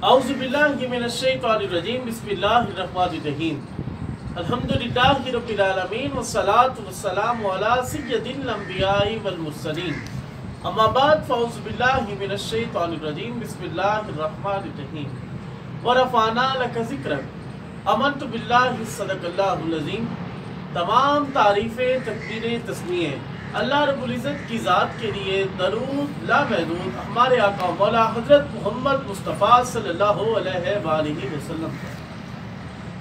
اعوذ باللہ من الشیطان الرجیم بسم اللہ الرحمن الرحیم الحمدللہ رب العالمین والصلاة والسلام علی سید الانبیاء والمرسلین اما بعد فاعوذ باللہ من الشیطان الرجیم بسم اللہ الرحمن الرحیم ورفعنا لک ذکرک آمنت باللہ صدق اللہ العظیم۔ تمام تعریفیں تکبیریں تسمییں اللہ رب العزت کی ذات کے لیے درود لامحدود ہمارے آقا مولا حضرت محمد مصطفیٰ صلی اللہ علیہ وآلہ وسلم۔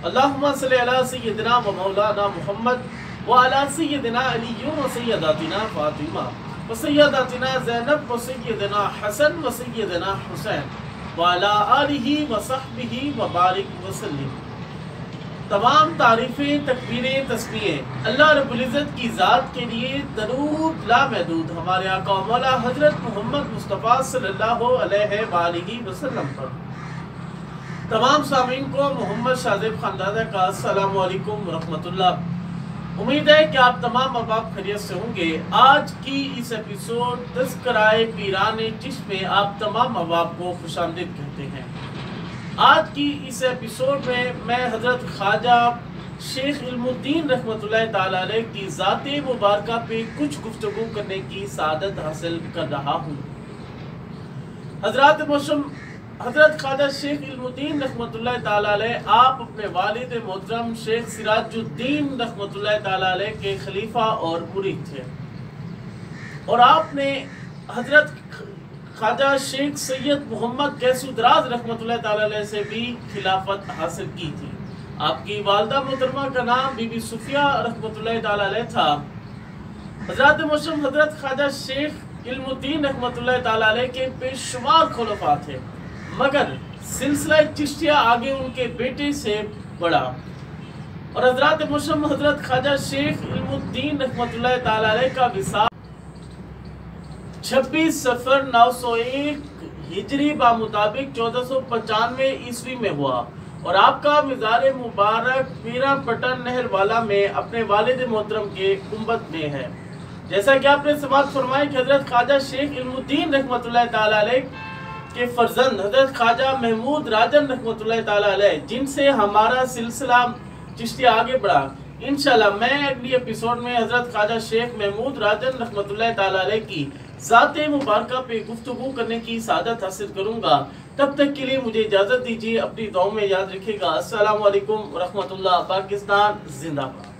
اللہم صلی علی سیدنا و مولانا محمد وعلی سیدنا علی و سیداتنا فاطمہ و سیداتنا زینب و سیدنا حسن و سیدنا حسین وعلی آلہ و صحبہ و بارک وسلم۔ تمام تعریفیں تکبیریں تسمییں اللہ رب العزت کی ذات کے لیے درود لامحدود ہمارے آقا مولا حضرت محمد مصطفیٰ صلی اللہ علیہ وآلہ وسلم پر۔ تمام سامعین کو محمد شاذب خاندادہ کا السلام علیکم ورحمۃ اللہ۔ امید ہے کہ آپ تمام احباب خیریت سے ہوں گے۔ آج کی اس ایپیسوڈ تذکرۂ پیران چشت میں آپ تمام احباب کو خوش آمدید کہتے ہیں۔ آج کی اس ایپیسوڈ میں میں حضرت خواجہ شیخ علم الدین رحمۃ اللہ تعالیٰ علیہ کی ذات مبارکہ پہ کچھ گفتگو کرنے کی سعادت حاصل کر رہا ہوں۔ حضرات محترم حضرت خواجہ شیخ علم الدین رحمۃ اللہ تعالیٰ علیہ آپ اپنے والد محترم شیخ سراج الدین رحمۃ اللہ تعالیٰ علیہ کے خلیفہ اور مرید تھے، اور آپ نے حضرت خواجہ شیخ سید محمد قیس دراز رحمۃ اللہ تعالیٰ علیہ سے بھی خلافت حاصل کی تھی۔ آپ کی والدہ محترمہ کا نام بی بی صفیہ رحمۃ اللہ تعالیٰ علیہ تھا۔ حضرات محترم حضرت خواجہ شیخ علم الدین رحمۃ اللہ تعالیٰ علیہ کے بے شمار خلفاء تھے، مگر سلسلہ چشتیہ آگے ان کے بیٹے سے بڑھا، اور حضرات محترم حضرت خواجہ شیخ علم الدین رحمۃ اللہ تعالیٰ علیہ کا وصال 26 صفر 901 ہجری بمطابق 1495 عیسوی میں ہوا، اور آپ کا مزار مبارک پیرا پٹن نہر والا میں اپنے والد محترم کے گنبد میں ہے۔ جیسا کہ آپ نے سماعت فرمایا کہ حضرت خواجہ شیخ علم الدین رحمۃ اللہ تعالیٰ علیہ کے فرزند حضرت خواجہ محمود راجن رحمۃ اللہ تعالیٰ علیہ، جن سے ہمارا سلسلہ چشتیہ آگے بڑھا، انشاءاللہ میں اگلی ایپیسوڈ میں حضرت خواجہ شیخ محمود راجن رحمۃ اللہ تعالیٰ علیہ کی ذات مبارکہ پہ گفتگو کرنے کی سعادت حاصل کروں گا۔ تب تک کے لیے مجھے اجازت دیجیے، اپنی دعاؤں میں یاد رکھے گا۔ السلام علیکم ورحمۃ اللہ۔ پاکستان زندہ باد۔